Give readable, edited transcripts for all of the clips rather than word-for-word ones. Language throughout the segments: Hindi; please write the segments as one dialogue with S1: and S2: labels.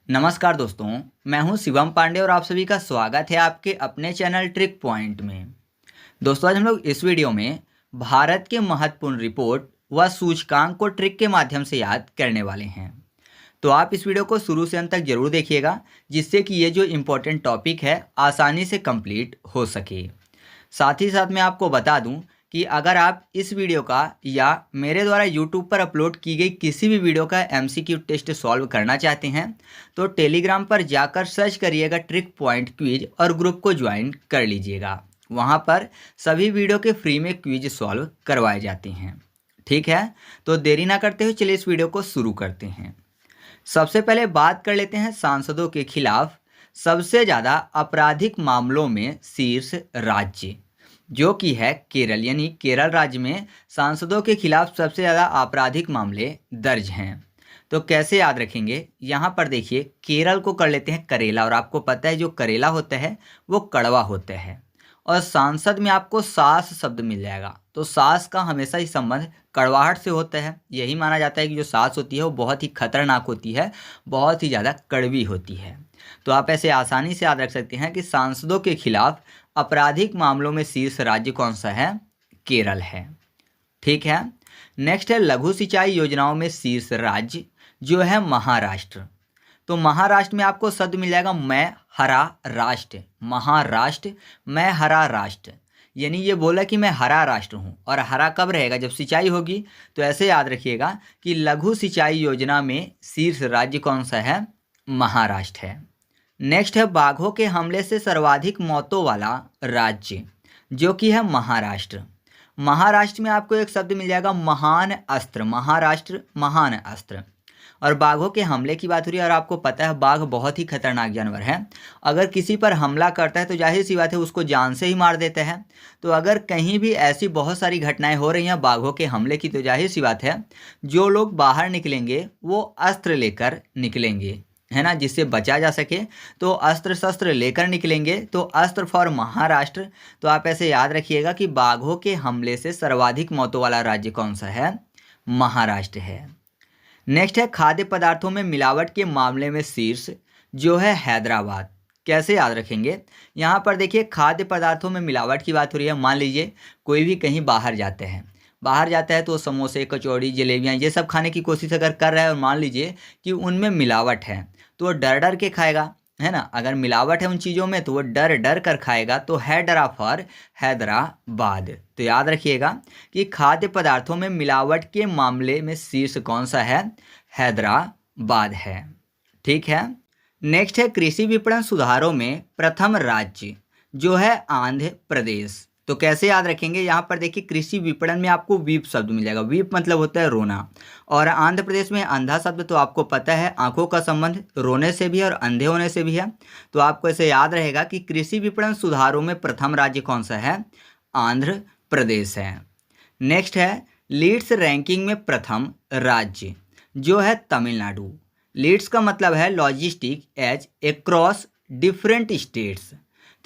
S1: नमस्कार दोस्तों, मैं हूं शिवम पांडे और आप सभी का स्वागत है आपके अपने चैनल ट्रिक पॉइंट में। दोस्तों, आज हम लोग इस वीडियो में भारत के महत्वपूर्ण रिपोर्ट व सूचकांक को ट्रिक के माध्यम से याद करने वाले हैं। तो आप इस वीडियो को शुरू से अंत तक जरूर देखिएगा, जिससे कि ये जो इम्पोर्टेंट टॉपिक है आसानी से कंप्लीट हो सके। साथ ही साथ मैं आपको बता दूं कि अगर आप इस वीडियो का या मेरे द्वारा YouTube पर अपलोड की गई किसी भी वीडियो का MCQ टेस्ट सॉल्व करना चाहते हैं तो टेलीग्राम पर जाकर सर्च करिएगा ट्रिक पॉइंट क्विज और ग्रुप को ज्वाइन कर लीजिएगा। वहां पर सभी वीडियो के फ्री में क्विज सॉल्व करवाए जाते हैं। ठीक है, तो देरी ना करते हुए चलिए इस वीडियो को शुरू करते हैं। सबसे पहले बात कर लेते हैं सांसदों के खिलाफ सबसे ज़्यादा आपराधिक मामलों में शीर्ष राज्य, जो कि है केरल। यानी केरल राज्य में सांसदों के खिलाफ सबसे ज़्यादा आपराधिक मामले दर्ज हैं। तो कैसे याद रखेंगे, यहाँ पर देखिए केरल को कर लेते हैं करेला, और आपको पता है जो करेला होता है वो कड़वा होता है। और सांसद में आपको सास शब्द मिल जाएगा, तो सास का हमेशा ही संबंध कड़वाहट से होता है। यही माना जाता है कि जो सास होती है वो बहुत ही खतरनाक होती है, बहुत ही ज़्यादा कड़वी होती है। तो आप ऐसे आसानी से याद रख सकते हैं कि सांसदों के खिलाफ आपराधिक मामलों में शीर्ष राज्य कौन सा है? केरल है। ठीक है, नेक्स्ट है लघु सिंचाई योजनाओं में शीर्ष राज्य, जो है महाराष्ट्र। तो महाराष्ट्र में आपको शब्द मिल जाएगा मैं हरा राष्ट्र। महाराष्ट्र मैं हरा राष्ट्र, यानी ये बोला कि मैं हरा राष्ट्र हूँ। और हरा कब रहेगा? जब सिंचाई होगी। तो ऐसे याद रखिएगा कि लघु सिंचाई योजना में शीर्ष राज्य कौन सा है? महाराष्ट्र है। नेक्स्ट है बाघों के हमले से सर्वाधिक मौतों वाला राज्य, जो कि है महाराष्ट्र। महाराष्ट्र में आपको एक शब्द मिल जाएगा महान अस्त्र। महाराष्ट्र महान अस्त्र। और बाघों के हमले की बात हो रही है, और आपको पता है बाघ बहुत ही खतरनाक जानवर है। अगर किसी पर हमला करता है तो जाहिर सी बात है उसको जान से ही मार देता है। तो अगर कहीं भी ऐसी बहुत सारी घटनाएं हो रही हैं बाघों के हमले की, तो जाहिर सी बात है जो लोग बाहर निकलेंगे वो अस्त्र लेकर निकलेंगे, है ना, जिससे बचा जा सके। तो अस्त्र शस्त्र लेकर निकलेंगे, तो अस्त्र फॉर महाराष्ट्र। तो आप ऐसे याद रखिएगा कि बाघों के हमले से सर्वाधिक मौतों वाला राज्य कौन सा है? महाराष्ट्र है। नेक्स्ट है खाद्य पदार्थों में मिलावट के मामले में शीर्ष, जो है हैदराबाद। कैसे याद रखेंगे? यहाँ पर देखिए खाद्य पदार्थों में मिलावट की बात हो रही है। मान लीजिए कोई भी कहीं बाहर जाता है तो समोसे कचौड़ी जलेबियाँ ये सब खाने की कोशिश अगर कर रहा है, और मान लीजिए कि उनमें मिलावट है तो वो डर डर के खाएगा, है ना। अगर मिलावट है उन चीज़ों में तो वो डर डर कर खाएगा। तो हैदरा फॉर हैदराबाद। तो याद रखिएगा कि खाद्य पदार्थों में मिलावट के मामले में शीर्ष कौन सा है? हैदराबाद है। ठीक है, नेक्स्ट है कृषि विपणन सुधारों में प्रथम राज्य, जो है आंध्र प्रदेश। तो कैसे याद रखेंगे? यहाँ पर देखिए कृषि विपणन में आपको वीप शब्द मिल जाएगा। वीप मतलब होता है रोना। और आंध्र प्रदेश में अंधा शब्द तो आपको पता है आंखों का संबंध रोने से भी है और अंधे होने से भी है। तो आपको ऐसे याद रहेगा कि कृषि विपणन सुधारों में प्रथम राज्य कौन सा है? आंध्र प्रदेश है। नेक्स्ट है लीड्स रैंकिंग में प्रथम राज्य, जो है तमिलनाडु। लीड्स का मतलब है logistic edge across different states.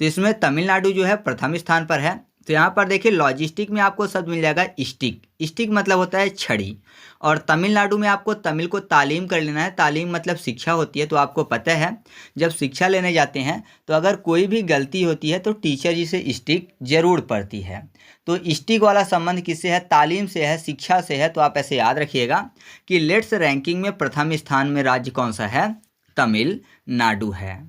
S1: तो इसमें तमिलनाडु जो है प्रथम स्थान पर है। तो यहाँ पर देखिए लॉजिस्टिक में आपको शब्द मिल जाएगा स्टिक। स्टिक मतलब होता है छड़ी। और तमिलनाडु में आपको तमिल को तालीम कर लेना है। तालीम मतलब शिक्षा होती है। तो आपको पता है जब शिक्षा लेने जाते हैं तो अगर कोई भी गलती होती है तो टीचर जी से स्टिक जरूर पड़ती है। तो स्टिक वाला संबंध किससे है? तालीम से है, शिक्षा से है। तो आप ऐसे याद रखिएगा कि लेट्स रैंकिंग में प्रथम स्थान में राज्य कौन सा है? तमिलनाडु है।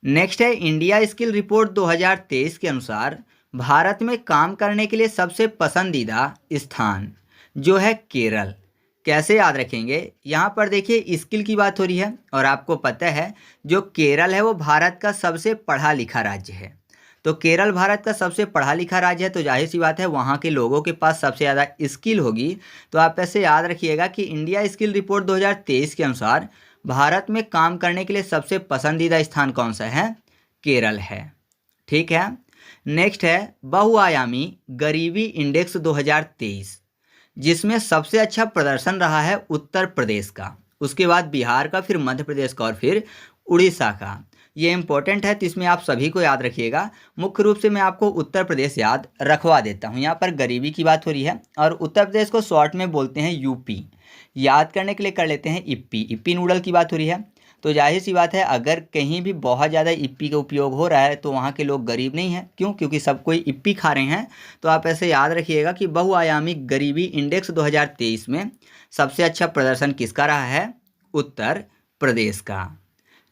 S1: नेक्स्ट है इंडिया स्किल रिपोर्ट 2023 के अनुसार भारत में काम करने के लिए सबसे पसंदीदा स्थान, जो है केरल। कैसे याद रखेंगे? यहाँ पर देखिए स्किल की बात हो रही है, और आपको पता है जो केरल है वो भारत का सबसे पढ़ा लिखा राज्य है। तो केरल भारत का सबसे पढ़ा लिखा राज्य है, तो जाहिर सी बात है वहाँ के लोगों के पास सबसे ज़्यादा स्किल होगी। तो आप ऐसे याद रखिएगा कि इंडिया स्किल रिपोर्ट 2023 के अनुसार भारत में काम करने के लिए सबसे पसंदीदा स्थान कौन सा है? केरल है। ठीक है, नेक्स्ट है बहुआयामी गरीबी इंडेक्स 2023, जिसमें सबसे अच्छा प्रदर्शन रहा है उत्तर प्रदेश का, उसके बाद बिहार का, फिर मध्य प्रदेश का और फिर उड़ीसा का। ये इंपॉर्टेंट है तो इसमें आप सभी को याद रखिएगा। मुख्य रूप से मैं आपको उत्तर प्रदेश याद रखवा देता हूँ। यहाँ पर गरीबी की बात हो रही है और उत्तर प्रदेश को शॉर्ट में बोलते हैं यूपी। याद करने के लिए कर लेते हैं इप्पी। इप्पी नूडल की बात हो रही है। तो जाहिर सी बात है अगर कहीं भी बहुत ज़्यादा इप्पी का उपयोग हो रहा है तो वहाँ के लोग गरीब नहीं हैं। क्यों? क्योंकि सब कोई इप्पी खा रहे हैं। तो आप ऐसे याद रखिएगा कि बहुआयामी गरीबी इंडेक्स 2023 में सबसे अच्छा प्रदर्शन किसका रहा है? उत्तर प्रदेश का।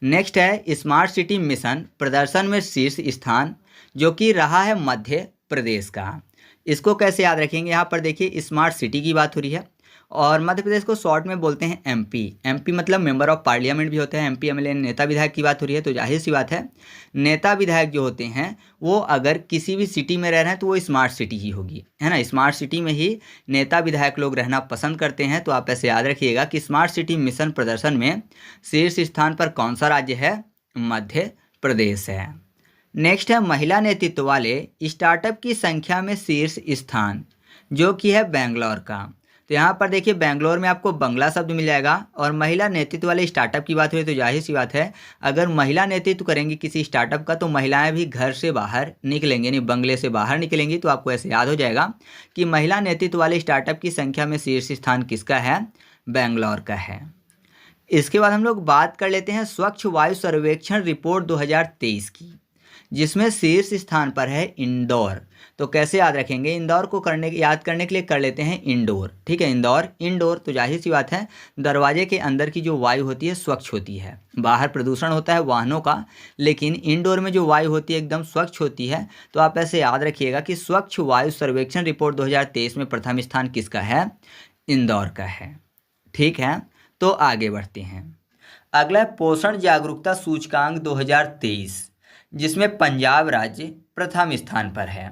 S1: नेक्स्ट है स्मार्ट सिटी मिशन प्रदर्शन में शीर्ष स्थान, जो कि रहा है मध्य प्रदेश का। इसको कैसे याद रखेंगे? यहाँ पर देखिए स्मार्ट सिटी की बात हो रही है और मध्य प्रदेश को शॉर्ट में बोलते हैं एमपी। एमपी मतलब मेंबर ऑफ पार्लियामेंट भी होते हैं। एमपी एमएलए नेता विधायक की बात हो रही है। तो जाहिर सी बात है नेता विधायक जो होते हैं वो अगर किसी भी सिटी में रह रहे हैं तो वो स्मार्ट सिटी ही होगी, है ना। स्मार्ट सिटी में ही नेता विधायक लोग रहना पसंद करते हैं। तो आप ऐसे याद रखिएगा कि स्मार्ट सिटी मिशन प्रदर्शन में शीर्ष स्थान पर कौन सा राज्य है? मध्य प्रदेश है। नेक्स्ट है महिला नेतृत्व वाले स्टार्टअप की संख्या में शीर्ष स्थान, जो कि है बेंगलोर का। तो यहाँ पर देखिए बेंगलोर में आपको बंगला शब्द मिल जाएगा और महिला नेतृत्व वाले स्टार्टअप की बात हुई तो जाहिर सी बात है अगर महिला नेतृत्व करेंगी किसी स्टार्टअप का तो महिलाएं भी घर से बाहर निकलेंगी, यानी बंगले से बाहर निकलेंगी। तो आपको ऐसे याद हो जाएगा कि महिला नेतृत्व वाले स्टार्टअप की संख्या में शीर्ष स्थान किसका है? बेंगलोर का है। इसके बाद हम लोग बात कर लेते हैं स्वच्छ वायु सर्वेक्षण रिपोर्ट 2023 की, जिसमें शीर्ष स्थान पर है इंदौर। तो कैसे याद रखेंगे? इंदौर को याद करने के लिए कर लेते हैं इंडोर, ठीक है। इंडोर तो जाहिर सी बात है दरवाजे के अंदर की जो वायु होती है स्वच्छ होती है। बाहर प्रदूषण होता है वाहनों का, लेकिन इंडोर में जो वायु होती है एकदम स्वच्छ होती है। तो आप ऐसे याद रखिएगा कि स्वच्छ वायु सर्वेक्षण रिपोर्ट 2023 में प्रथम स्थान किसका है? इंदौर का है। ठीक है, तो आगे बढ़ते हैं। अगला है पोषण जागरूकता सूचकांक 2023, जिसमें पंजाब राज्य प्रथम स्थान पर है।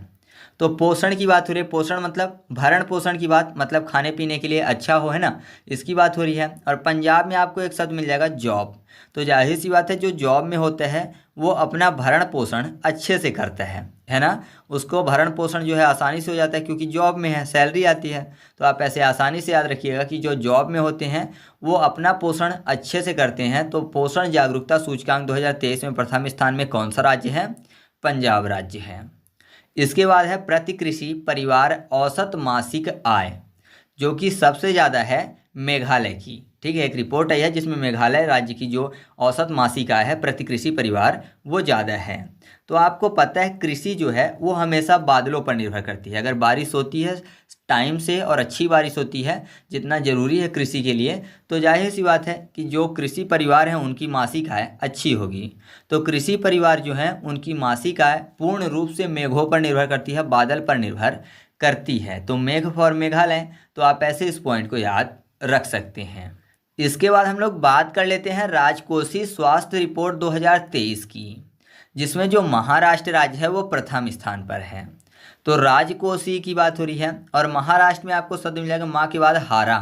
S1: तो पोषण की बात हो रही है। पोषण मतलब भरण पोषण की बात, मतलब खाने पीने के लिए अच्छा हो, है ना, इसकी बात हो रही है। और पंजाब में आपको एक शब्द मिल जाएगा जॉब। तो जाहिर सी बात है जो जॉब में होता है वो अपना भरण पोषण अच्छे से करता है ना। उसको भरण पोषण जो है आसानी से हो जाता है क्योंकि जॉब में है, सैलरी आती है। तो आप ऐसे आसानी से याद रखिएगा कि जो जॉब में होते हैं वो अपना पोषण अच्छे से करते हैं। तो पोषण जागरूकता सूचकांक 2023 में प्रथम स्थान में कौन सा राज्य है? पंजाब राज्य है। इसके बाद है प्रति कृषि परिवार औसत मासिक आय, जो कि सबसे ज़्यादा है मेघालय की। ठीक है, एक रिपोर्ट आई है जिसमें मेघालय राज्य की जो औसत मासिक आय है प्रति कृषि परिवार वो ज़्यादा है। तो आपको पता है कृषि जो है वो हमेशा बादलों पर निर्भर करती है। अगर बारिश होती है टाइम से और अच्छी बारिश होती है जितना ज़रूरी है कृषि के लिए, तो जाहिर सी बात है कि जो कृषि परिवार हैं उनकी मासिक आय अच्छी होगी। तो कृषि परिवार जो हैं उनकी मासिक आय पूर्ण रूप से मेघों पर निर्भर करती है, बादल पर निर्भर करती है। तो मेघ फॉर मेघालय, तो आप ऐसे इस पॉइंट को याद रख सकते हैं। इसके बाद हम लोग बात कर लेते हैं राजकोषीय स्वास्थ्य रिपोर्ट 2023 की, जिसमें जो महाराष्ट्र राज्य है वो प्रथम स्थान पर है। तो राजकोषीय की बात हो रही है और महाराष्ट्र में आपको शब्द मिल जाएगा माँ के बाद हारा।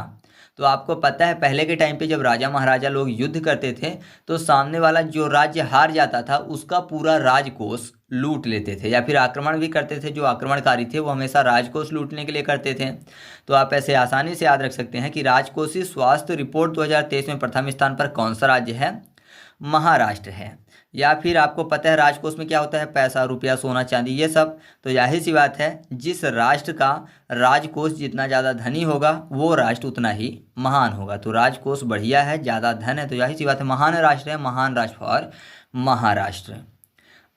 S1: तो आपको पता है पहले के टाइम पे जब राजा महाराजा लोग युद्ध करते थे तो सामने वाला जो राज्य हार जाता था उसका पूरा राजकोष लूट लेते थे, या फिर आक्रमण भी करते थे। जो आक्रमणकारी थे वो हमेशा राजकोष लूटने के लिए करते थे। तो आप ऐसे आसानी से याद रख सकते हैं कि राजकोषीय स्वास्थ्य रिपोर्ट 2023 में प्रथम स्थान पर कौन सा राज्य है? महाराष्ट्र है। या फिर आपको पता है राजकोष में क्या होता है? पैसा, रुपया, सोना, चांदी, ये सब। तो जाहिर सी बात है जिस राष्ट्र का राजकोष जितना ज़्यादा धनी होगा वो राष्ट्र उतना ही महान होगा। तो राजकोष बढ़िया है, ज़्यादा धन है, तो जाहिर सी बात है महान राष्ट्र है, महान राष्ट्र फॉर महाराष्ट्र।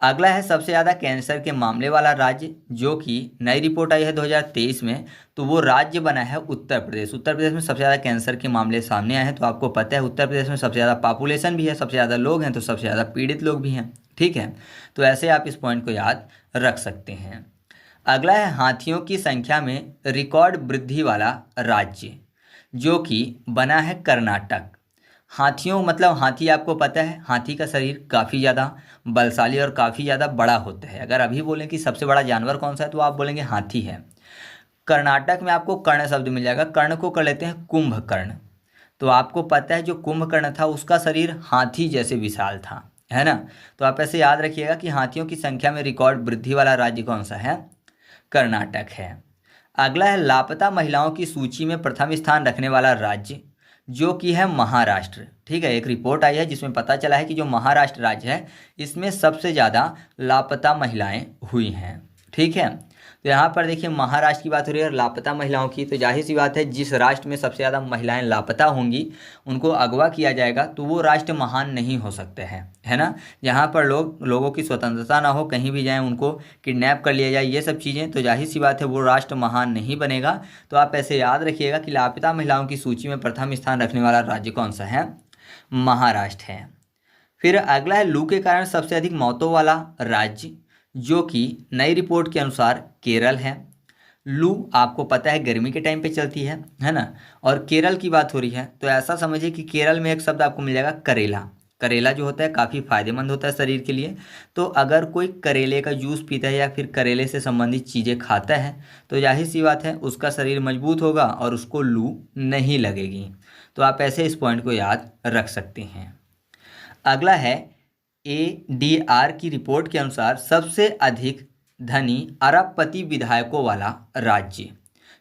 S1: अगला है सबसे ज़्यादा कैंसर के मामले वाला राज्य, जो कि नई रिपोर्ट आई है 2023 में। तो वो राज्य बना है उत्तर प्रदेश। उत्तर प्रदेश में सबसे ज़्यादा कैंसर के मामले सामने आए हैं। तो आपको पता है उत्तर प्रदेश में सबसे ज़्यादा पॉपुलेशन भी है, सबसे ज़्यादा लोग हैं, तो सबसे ज़्यादा पीड़ित लोग भी हैं। ठीक है, तो ऐसे आप इस पॉइंट को याद रख सकते हैं। अगला है हाथियों की संख्या में रिकॉर्ड वृद्धि वाला राज्य, जो कि बना है कर्नाटक। हाथियों मतलब हाथी, आपको पता है हाथी का शरीर काफ़ी ज़्यादा बलशाली और काफ़ी ज़्यादा बड़ा होता है। अगर अभी बोलें कि सबसे बड़ा जानवर कौन सा है तो आप बोलेंगे हाथी है। कर्नाटक में आपको कर्ण शब्द मिल जाएगा। कर्ण को कर लेते हैं कुंभकर्ण। तो आपको पता है जो कुंभकर्ण था उसका शरीर हाथी जैसे विशाल था, है ना। तो आप ऐसे याद रखिएगा कि हाथियों की संख्या में रिकॉर्ड वृद्धि वाला राज्य कौन सा है? कर्नाटक है। अगला है लापता महिलाओं की सूची में प्रथम स्थान रखने वाला राज्य, जो कि है महाराष्ट्र। ठीक है, एक रिपोर्ट आई है जिसमें पता चला है कि जो महाराष्ट्र राज्य है इसमें सबसे ज़्यादा लापता महिलाएं हुई हैं। ठीक है, तो यहाँ पर देखिए महाराष्ट्र की बात हो रही है और लापता महिलाओं की, तो जाहिर सी बात है जिस राष्ट्र में सबसे ज़्यादा महिलाएं लापता होंगी, उनको अगवा किया जाएगा, तो वो राष्ट्र महान नहीं हो सकते हैं, है ना। यहाँ पर लोगों की स्वतंत्रता ना हो, कहीं भी जाएं उनको किडनैप कर लिया जाए, ये सब चीज़ें, तो जाहिर सी बात है वो राष्ट्र महान नहीं बनेगा। तो आप ऐसे याद रखिएगा कि लापता महिलाओं की सूची में प्रथम स्थान रखने वाला राज्य कौन सा है, महाराष्ट्र है। फिर अगला है लू के कारण सबसे अधिक मौतों वाला राज्य, जो कि नई रिपोर्ट के अनुसार केरल है। लू आपको पता है गर्मी के टाइम पे चलती है ना। और केरल की बात हो रही है तो ऐसा समझिए कि केरल में एक शब्द आपको मिल जाएगा करेला। करेला जो होता है काफ़ी फायदेमंद होता है शरीर के लिए, तो अगर कोई करेले का जूस पीता है या फिर करेले से संबंधित चीज़ें खाता है तो जाहिर सी बात है उसका शरीर मजबूत होगा और उसको लू नहीं लगेगी। तो आप ऐसे इस पॉइंट को याद रख सकते हैं। अगला है ADR की रिपोर्ट के अनुसार सबसे अधिक धनी अरबपति विधायकों वाला राज्य,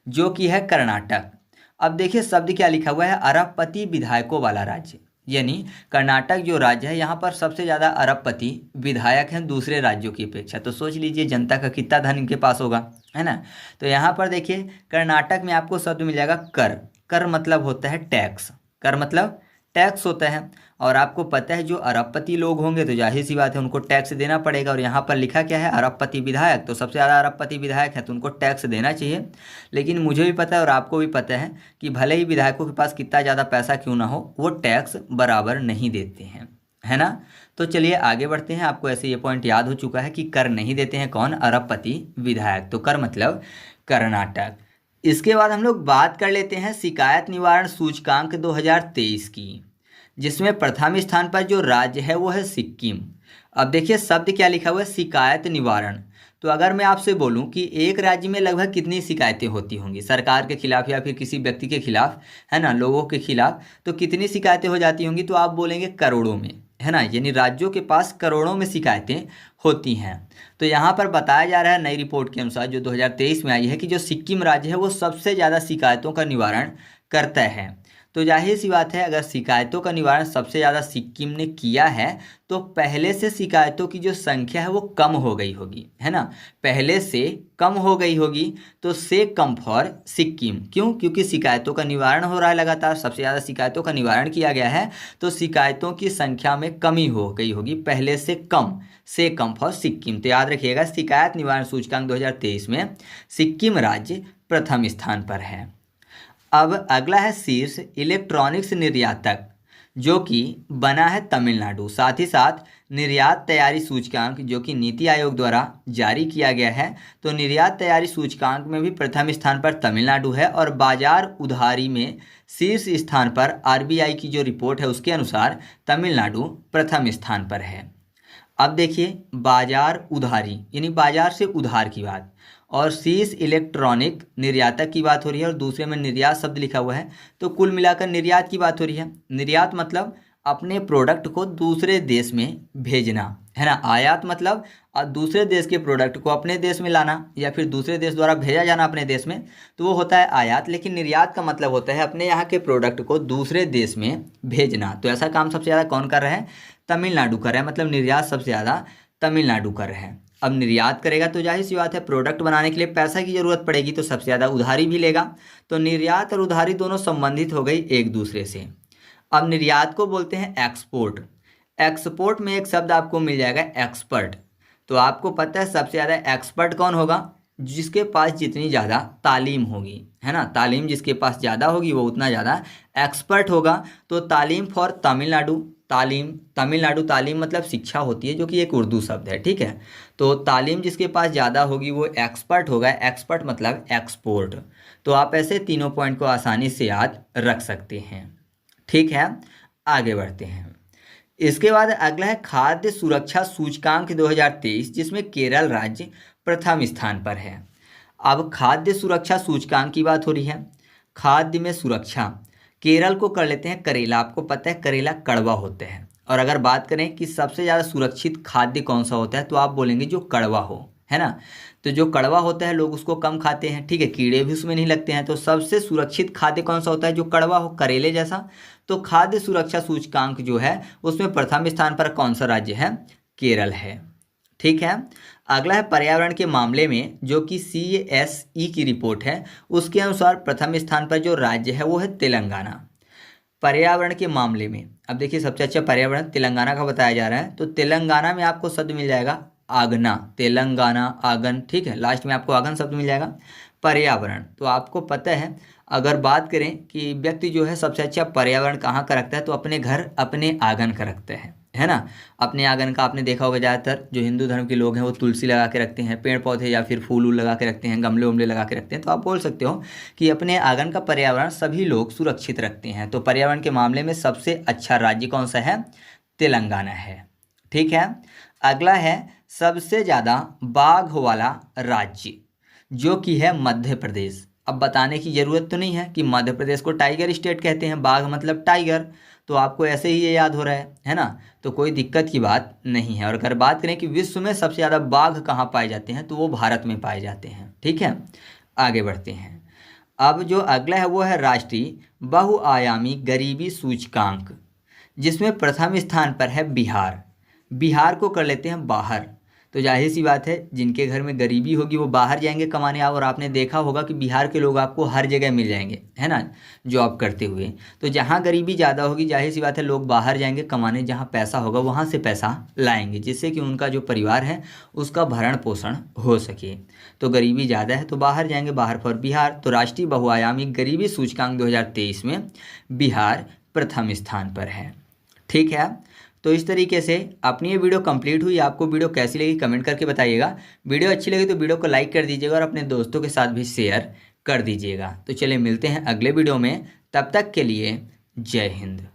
S1: जो कि है कर्नाटक। अब देखिए शब्द क्या लिखा हुआ है, अरबपति विधायकों वाला राज्य, यानी कर्नाटक जो राज्य है यहाँ पर सबसे ज़्यादा अरबपति विधायक हैं दूसरे राज्यों की अपेक्षा। तो सोच लीजिए जनता का कितना धन इनके पास होगा, है ना। तो यहाँ पर देखिए कर्नाटक में आपको शब्द मिल जाएगा कर। कर मतलब होता है टैक्स, कर मतलब टैक्स होता है। और आपको पता है जो अरबपति लोग होंगे तो जाहिर सी बात है उनको टैक्स देना पड़ेगा। और यहाँ पर लिखा क्या है, अरबपति विधायक, तो सबसे ज़्यादा अरबपति विधायक है तो उनको टैक्स देना चाहिए। लेकिन मुझे भी पता है और आपको भी पता है कि भले ही विधायकों के पास कितना ज़्यादा पैसा क्यों ना हो, वो टैक्स बराबर नहीं देते हैं, है ना। तो चलिए आगे बढ़ते हैं। आपको ऐसे ये पॉइंट याद हो चुका है कि कर नहीं देते हैं कौन, अरबपति विधायक। तो कर मतलब कर्नाटक। इसके बाद हम लोग बात कर लेते हैं शिकायत निवारण सूचकांक 2023 की, जिसमें प्रथम स्थान पर जो राज्य है वो है सिक्किम। अब देखिए शब्द क्या लिखा हुआ है, शिकायत निवारण। तो अगर मैं आपसे बोलूं कि एक राज्य में लगभग कितनी शिकायतें होती होंगी सरकार के खिलाफ या फिर किसी व्यक्ति के खिलाफ, है ना, लोगों के खिलाफ, तो कितनी शिकायतें हो जाती होंगी, तो आप बोलेंगे करोड़ों में, है ना। यानी राज्यों के पास करोड़ों में शिकायतें होती हैं। तो यहाँ पर बताया जा रहा है नई रिपोर्ट के अनुसार जो 2023 में आई है कि जो सिक्किम राज्य है वो सबसे ज़्यादा शिकायतों का निवारण करता है। तो जाहिर सी बात है अगर शिकायतों का निवारण सबसे ज़्यादा सिक्किम ने किया है तो पहले से शिकायतों की जो संख्या है वो कम हो गई होगी, है ना। पहले से कम हो गई होगी, तो से कम फॉर सिक्किम। क्यों? क्योंकि शिकायतों का निवारण हो रहा है लगातार, सबसे ज़्यादा शिकायतों का निवारण किया गया है, तो शिकायतों की संख्या में कमी हो गई होगी, पहले से कम फॉर सिक्किम। तो याद रखिएगा शिकायत निवारण सूचकांक 2023 में सिक्किम राज्य प्रथम स्थान पर है। अब अगला है शीर्ष इलेक्ट्रॉनिक्स निर्यातक, जो कि बना है तमिलनाडु। साथ ही साथ निर्यात तैयारी सूचकांक जो कि नीति आयोग द्वारा जारी किया गया है, तो निर्यात तैयारी सूचकांक में भी प्रथम स्थान पर तमिलनाडु है। और बाजार उधारी में शीर्ष स्थान पर RBI की जो रिपोर्ट है उसके अनुसार तमिलनाडु प्रथम स्थान पर है। अब देखिए बाजार उधारी यानी बाजार से उधार की बात, और शीर्ष इलेक्ट्रॉनिक निर्यातक की बात हो रही है और दूसरे में निर्यात शब्द लिखा हुआ है, तो कुल मिलाकर निर्यात की बात हो रही है। निर्यात मतलब अपने प्रोडक्ट को दूसरे देश में भेजना, है ना। आयात मतलब दूसरे देश के प्रोडक्ट को अपने देश में लाना या फिर दूसरे देश द्वारा भेजा जाना अपने देश में, तो वो होता है आयात। लेकिन निर्यात का मतलब होता है अपने यहाँ के प्रोडक्ट को दूसरे देश में भेजना। तो ऐसा काम सबसे ज़्यादा कौन कर रहा है, तमिलनाडु कर रहा है। मतलब निर्यात सबसे ज़्यादा तमिलनाडु कर रहा है। अब निर्यात करेगा तो जाहिर सी बात है प्रोडक्ट बनाने के लिए पैसा की ज़रूरत पड़ेगी, तो सबसे ज़्यादा उधारी भी लेगा। तो निर्यात और उधारी दोनों संबंधित हो गई एक दूसरे से। अब निर्यात को बोलते हैं एक्सपोर्ट। एक्सपोर्ट में एक शब्द आपको मिल जाएगा एक्सपर्ट। तो आपको पता है सबसे ज़्यादा एक्सपर्ट कौन होगा, जिसके पास जितनी ज़्यादा तालीम होगी, है ना। तालीम जिसके पास ज़्यादा होगी वो उतना ज़्यादा एक्सपर्ट होगा। तो तालीम फॉर तमिलनाडु, तमिलनाडु तालीम मतलब शिक्षा होती है, जो कि एक उर्दू शब्द है, ठीक है। तो तालीम जिसके पास ज़्यादा होगी वो एक्सपर्ट होगा। एक्सपर्ट मतलब एक्सपोर्ट। तो आप ऐसे तीनों पॉइंट को आसानी से याद रख सकते हैं, ठीक है। आगे बढ़ते हैं। इसके बाद अगला है खाद्य सुरक्षा सूचकांक 2023, जिसमें केरल राज्य प्रथम स्थान पर है। अब खाद्य सुरक्षा सूचकांक की बात हो रही है। खाद्य में सुरक्षा, केरल को कर लेते हैं करेला। आपको पता है करेला कड़वा होता है। और अगर बात करें कि सबसे ज़्यादा सुरक्षित खाद्य कौन सा होता है, तो आप बोलेंगे जो कड़वा हो, है ना। तो जो कड़वा होता है लोग उसको कम खाते हैं, ठीक है, कीड़े भी उसमें नहीं लगते हैं। तो सबसे सुरक्षित खाद्य कौन सा होता है, जो कड़वा हो, करेले जैसा। तो खाद्य सुरक्षा सूचकांक जो है उसमें प्रथम स्थान पर कौन सा राज्य है, केरल है, ठीक है। अगला है पर्यावरण के मामले में, जो कि CSE की रिपोर्ट है, उसके अनुसार प्रथम स्थान पर जो राज्य है वो है तेलंगाना। पर्यावरण के मामले में अब देखिए, सबसे अच्छा पर्यावरण तेलंगाना का बताया जा रहा है, तो तेलंगाना में आपको शब्द मिल जाएगा आगना, तेलंगाना आगन, ठीक है, लास्ट में आपको आगन शब्द मिल जाएगा। पर्यावरण, तो आपको पता है, अगर बात करें कि व्यक्ति जो है सबसे अच्छा पर्यावरण कहाँ का रखता है, तो अपने घर अपने आंगन का रखता है ना। अपने आंगन का आपने देखा होगा, ज़्यादातर जो हिंदू धर्म के लोग हैं वो तुलसी लगा के रखते हैं, पेड़ पौधे या फिर फूल वूल लगा के रखते हैं, गमले उमले लगा के रखते हैं। तो आप बोल सकते हो कि अपने आंगन का पर्यावरण सभी लोग सुरक्षित रखते हैं। तो पर्यावरण के मामले में सबसे अच्छा राज्य कौन सा है? तेलंगाना है। ठीक है। अगला है सबसे ज़्यादा बाघ वाला राज्य, जो कि है मध्य प्रदेश। अब बताने की ज़रूरत तो नहीं है कि मध्य प्रदेश को टाइगर स्टेट कहते हैं, बाघ मतलब टाइगर, तो आपको ऐसे ही ये याद हो रहा है ना, तो कोई दिक्कत की बात नहीं है। और अगर बात करें कि विश्व में सबसे ज़्यादा बाघ कहाँ पाए जाते हैं, तो वो भारत में पाए जाते हैं। ठीक है, आगे बढ़ते हैं। अब जो अगला है वो है राष्ट्रीय बहुआयामी गरीबी सूचकांक, जिसमें प्रथम स्थान पर है बिहार। बिहार को कर लेते हैं बाहर, तो जाहिर सी बात है जिनके घर में गरीबी होगी वो बाहर जाएंगे कमाने। और आपने देखा होगा कि बिहार के लोग आपको हर जगह मिल जाएंगे, है ना, जॉब करते हुए। तो जहाँ गरीबी ज़्यादा होगी जाहिर सी बात है लोग बाहर जाएंगे कमाने, जहाँ पैसा होगा वहाँ से पैसा लाएंगे, जिससे कि उनका जो परिवार है उसका भरण पोषण हो सके। तो गरीबी ज़्यादा है तो बाहर जाएंगे, बाहर फॉर बिहार। तो राष्ट्रीय बहुआयामी गरीबी सूचकांक 2023 में बिहार प्रथम स्थान पर है। ठीक है, तो इस तरीके से अपनी ये वीडियो कंप्लीट हुई। आपको वीडियो कैसी लगी कमेंट करके बताइएगा। वीडियो अच्छी लगी तो वीडियो को लाइक कर दीजिएगा और अपने दोस्तों के साथ भी शेयर कर दीजिएगा। तो चलिए मिलते हैं अगले वीडियो में, तब तक के लिए जय हिंद।